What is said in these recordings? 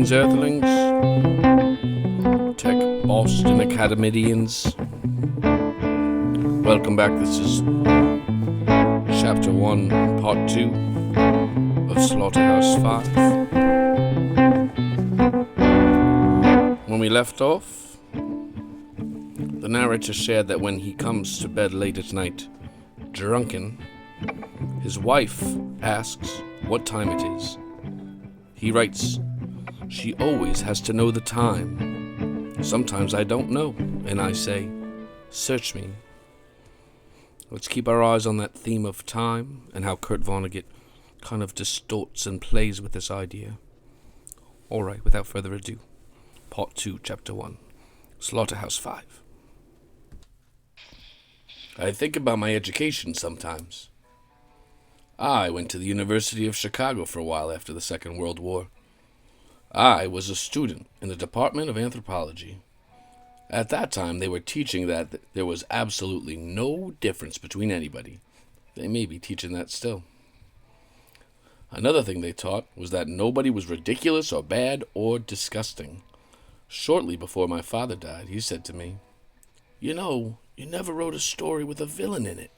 Greetings, Earthlings, Tech Boston Academicians. Welcome back. This is Chapter 1, Part 2 of Slaughterhouse-Five. When we left off, the narrator shared that when he comes to bed late at night, drunken, his wife asks what time it is. He writes, "She always has to know the time. Sometimes I don't know, and I say, search me." Let's keep our eyes on that theme of time and how Kurt Vonnegut kind of distorts and plays with this idea. Alright, without further ado, Part 2, Chapter 1, Slaughterhouse-Five. I think about my education sometimes. I went to the University of Chicago for a while after the Second World War. I was a student in the Department of Anthropology. At that time, they were teaching that there was absolutely no difference between anybody. They may be teaching that still. Another thing they taught was that nobody was ridiculous or bad or disgusting. Shortly before my father died, he said to me, "You know, you never wrote a story with a villain in it."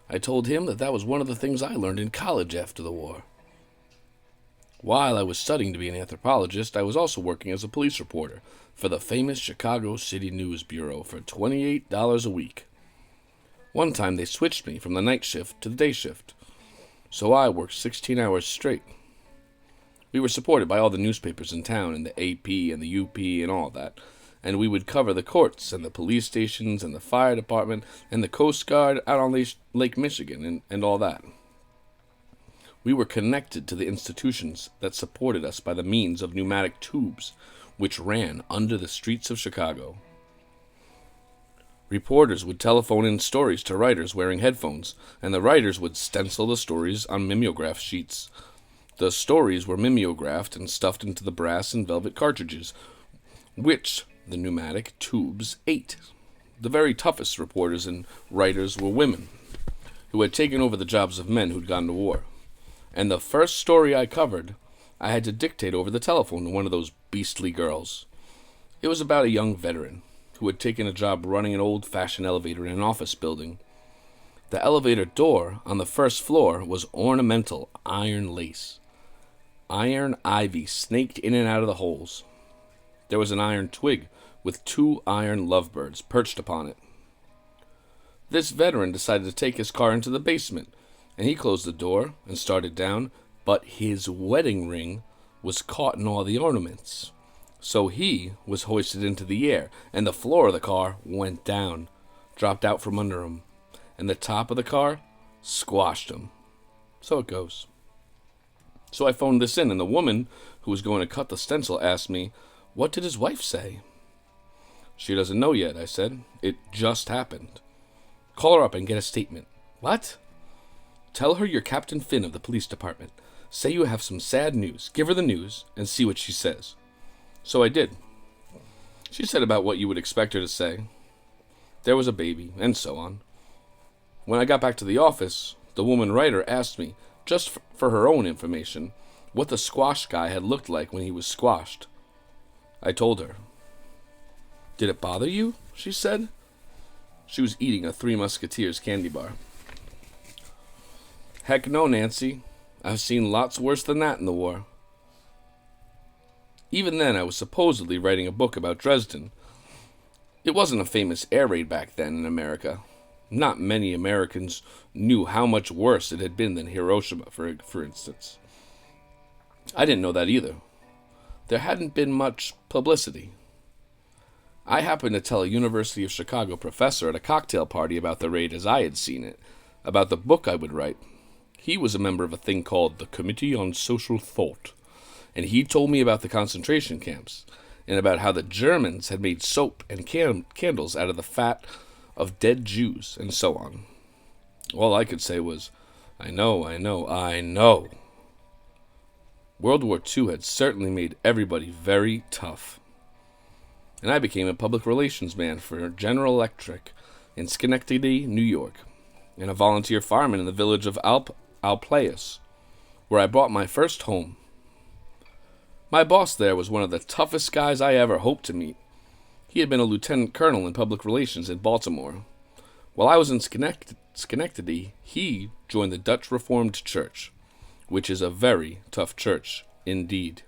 I told him that was one of the things I learned in college after the war. While I was studying to be an anthropologist, I was also working as a police reporter for the famous Chicago City News Bureau for $28 a week. One time they switched me from the night shift to the day shift, so I worked 16 hours straight. We were supported by all the newspapers in town, and the AP and the UP and all that, and we would cover the courts and the police stations and the fire department and the Coast Guard out on Lake Michigan and all that. We were connected to the institutions that supported us by the means of pneumatic tubes which ran under the streets of Chicago. Reporters would telephone in stories to writers wearing headphones, and the writers would stencil the stories on mimeograph sheets. The stories were mimeographed and stuffed into the brass and velvet cartridges, which the pneumatic tubes ate. The very toughest reporters and writers were women, who had taken over the jobs of men who'd gone to war. And the first story I covered, I had to dictate over the telephone to one of those beastly girls. It was about a young veteran who had taken a job running an old-fashioned elevator in an office building. The elevator door on the first floor was ornamental iron lace. Iron ivy snaked in and out of the holes. There was an iron twig with 2 iron lovebirds perched upon it. This veteran decided to take his car into the basement, and he closed the door and started down, but his wedding ring was caught in all the ornaments. So he was hoisted into the air, and the floor of the car went down, dropped out from under him, and the top of the car squashed him. So it goes. So I phoned this in, and the woman who was going to cut the stencil asked me, "What did his wife say?" "She doesn't know yet," I said. "It just happened." "Call her up and get a statement." "What?" "Tell her you're Captain Finn of the police department. Say you have some sad news. Give her the news and see what she says." So I did. She said about what you would expect her to say. There was a baby, and so on. When I got back to the office, the woman writer asked me, just for her own information, what the squash guy had looked like when he was squashed. I told her. "Did it bother you?" she said. She was eating a Three Musketeers candy bar. "Heck no, Nancy. I've seen lots worse than that in the war." Even then, I was supposedly writing a book about Dresden. It wasn't a famous air raid back then in America. Not many Americans knew how much worse it had been than Hiroshima, for instance. I didn't know that either. There hadn't been much publicity. I happened to tell a University of Chicago professor at a cocktail party about the raid as I had seen it, about the book I would write. He was a member of a thing called the Committee on Social Thought, and he told me about the concentration camps, and about how the Germans had made soap and candles out of the fat of dead Jews, and so on. All I could say was, I know. World War II had certainly made everybody very tough. And I became a public relations man for General Electric in Schenectady, New York, and a volunteer fireman in the village of Alplayus, where I bought my first home. My boss there was one of the toughest guys I ever hoped to meet. He had been a lieutenant colonel in public relations in Baltimore. While I was in Schenectady, he joined the Dutch Reformed Church, which is a very tough church indeed.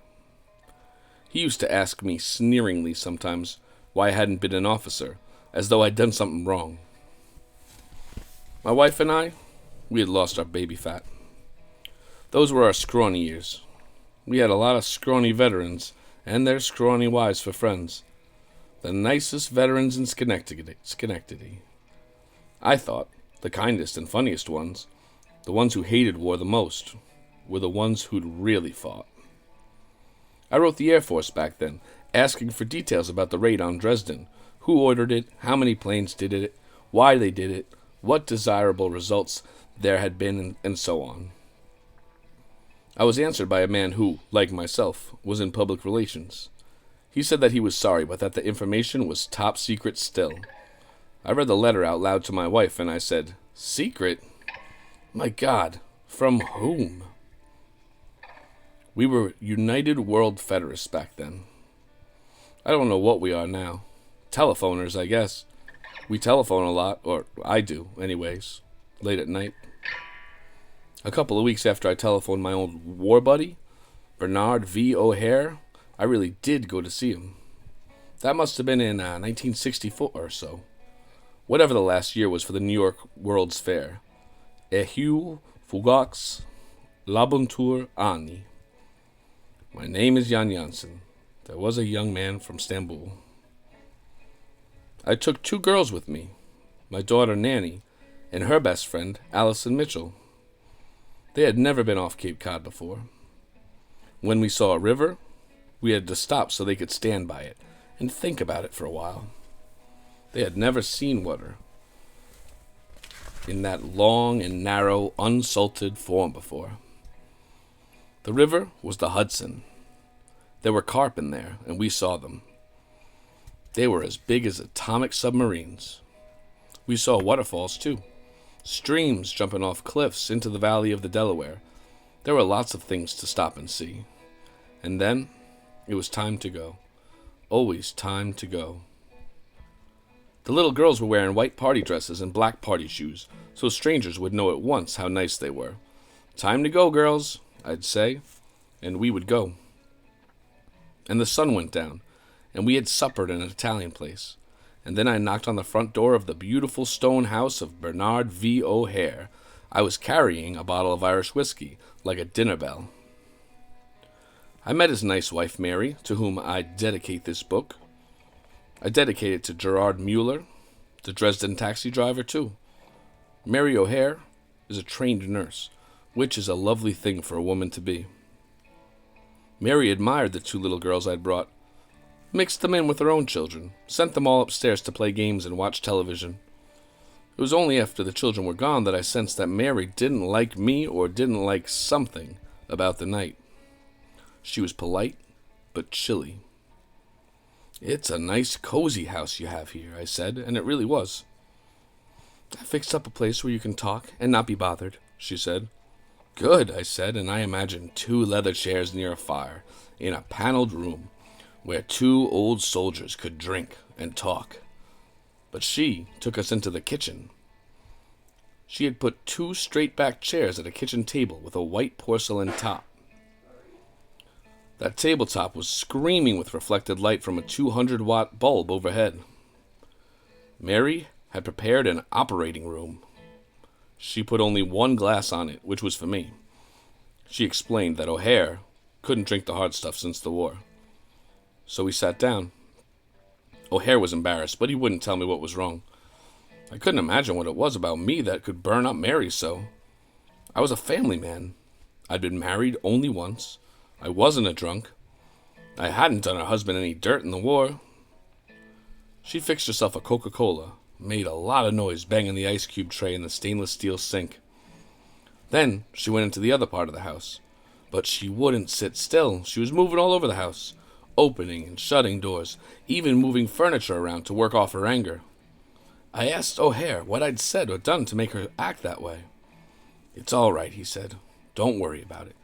He used to ask me sneeringly sometimes why I hadn't been an officer, as though I'd done something wrong. My wife and I, we had lost our baby fat. Those were our scrawny years. We had a lot of scrawny veterans and their scrawny wives for friends. The nicest veterans in Schenectady. I thought the kindest and funniest ones, the ones who hated war the most, were the ones who'd really fought. I wrote the Air Force back then, asking for details about the raid on Dresden, who ordered it, how many planes did it, why they did it, what desirable results there had been, and so on. I was answered by a man who, like myself, was in public relations. He said that he was sorry, but that the information was top secret still. I read the letter out loud to my wife, and I said, "Secret? My God, from whom?" We were United World Federists back then. I don't know what we are now. Telephoners, I guess. We telephone a lot, or I do, anyways, late at night. A couple of weeks after I telephoned my old war buddy, Bernard V. O'Hare, I really did go to see him. That must have been in 1964 or so. Whatever the last year was for the New York World's Fair. Eheu fugax labuntur ani. My name is Jan Janssen. There was a young man from Istanbul. I took 2 girls with me, my daughter Nanny, and her best friend, Allison Mitchell. They had never been off Cape Cod before. When we saw a river, we had to stop so they could stand by it and think about it for a while. They had never seen water in that long and narrow, unsalted form before. The river was the Hudson. There were carp in there, and we saw them. They were as big as atomic submarines. We saw waterfalls, too. Streams jumping off cliffs into the valley of the Delaware. There were lots of things to stop and see. And then, it was time to go. Always time to go. The little girls were wearing white party dresses and black party shoes, so strangers would know at once how nice they were. "Time to go, girls," I'd say, and we would go. And the sun went down, and we had suppered in an Italian place. And then I knocked on the front door of the beautiful stone house of Bernard V. O'Hare. I was carrying a bottle of Irish whiskey, like a dinner bell. I met his nice wife, Mary, to whom I dedicate this book. I dedicate it to Gerard Mueller, the Dresden taxi driver, too. Mary O'Hare is a trained nurse, which is a lovely thing for a woman to be. Mary admired the 2 little girls I'd brought, mixed them in with her own children, sent them all upstairs to play games and watch television. It was only after the children were gone that I sensed that Mary didn't like me or didn't like something about the night. She was polite, but chilly. "It's a nice, cozy house you have here," I said, and it really was. "I fixed up a place where you can talk and not be bothered," she said. "Good," I said, and I imagined 2 leather chairs near a fire in a paneled room where 2 old soldiers could drink and talk. But she took us into the kitchen. She had put 2 straight-back chairs at a kitchen table with a white porcelain top. That tabletop was screaming with reflected light from a 200-watt bulb overhead. Mary had prepared an operating room. She put only 1 glass on it, which was for me. She explained that O'Hare couldn't drink the hard stuff since the war. So we sat down. O'Hare was embarrassed, but he wouldn't tell me what was wrong. I couldn't imagine what it was about me that could burn up Mary so. I was a family man. I'd been married only once. I wasn't a drunk. I hadn't done her husband any dirt in the war. She fixed herself a Coca-Cola, made a lot of noise banging the ice cube tray in the stainless steel sink. Then she went into the other part of the house. But she wouldn't sit still. She was moving all over the house, opening and shutting doors, even moving furniture around to work off her anger. I asked O'Hare what I'd said or done to make her act that way. "It's all right," he said. "Don't worry about it.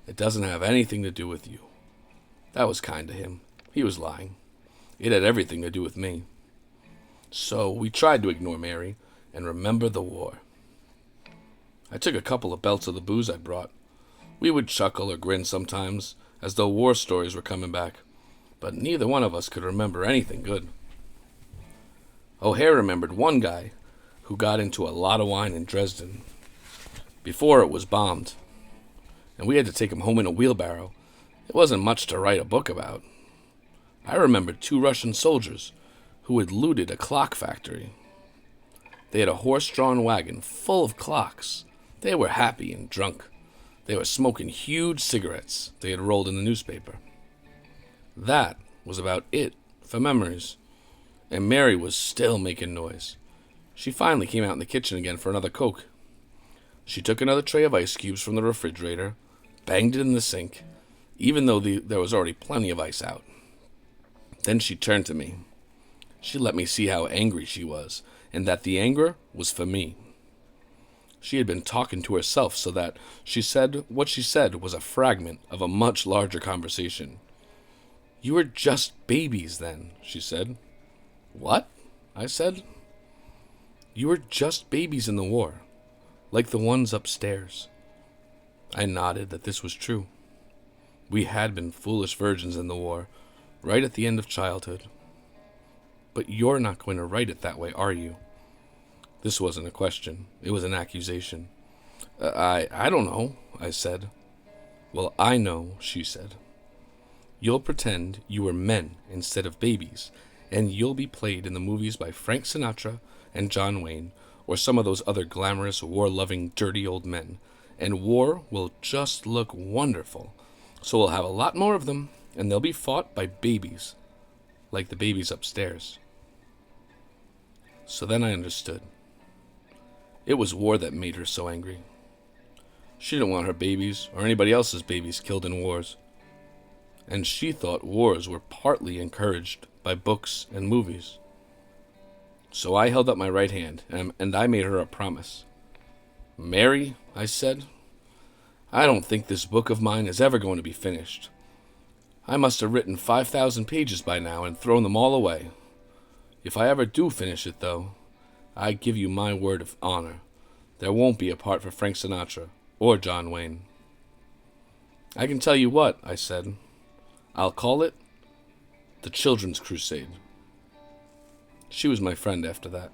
It doesn't have anything to do with you." That was kind to him. He was lying. It had everything to do with me. So we tried to ignore Mary and remember the war. I took a couple of belts of the booze I'd brought. We would chuckle or grin sometimes, as though war stories were coming back, but neither one of us could remember anything good. O'Hare remembered one guy who got into a lot of wine in Dresden before it was bombed, and we had to take him home in a wheelbarrow. It wasn't much to write a book about. I remembered 2 Russian soldiers who had looted a clock factory. They had a horse-drawn wagon full of clocks. They were happy and drunk. They were smoking huge cigarettes they had rolled in the newspaper. That was about it for memories. And Mary was still making noise. She finally came out in the kitchen again for another Coke. She took another tray of ice cubes from the refrigerator, banged it in the sink, even though there was already plenty of ice out. Then she turned to me. She let me see how angry she was, and that the anger was for me. She had been talking to herself so that what she said was a fragment of a much larger conversation. "You were just babies then," she said. "What?" I said. "You were just babies in the war, like the ones upstairs." I nodded that this was true. We had been foolish virgins in the war, right at the end of childhood. "But you're not going to write it that way, are you?" This wasn't a question. It was an accusation. I don't know," I said. "Well, I know," she said. "You'll pretend you were men instead of babies, and you'll be played in the movies by Frank Sinatra and John Wayne, or some of those other glamorous, war-loving, dirty old men, and war will just look wonderful. So we'll have a lot more of them, and they'll be fought by babies, like the babies upstairs." So then I understood. It was war that made her so angry. She didn't want her babies, or anybody else's babies, killed in wars. And she thought wars were partly encouraged by books and movies. So I held up my right hand, and I made her a promise. "Mary," I said, "I don't think this book of mine is ever going to be finished. I must have written 5,000 pages by now and thrown them all away. If I ever do finish it, though, I give you my word of honor, there won't be a part for Frank Sinatra or John Wayne." "I can tell you what," I said. "I'll call it The Children's Crusade." She was my friend after that.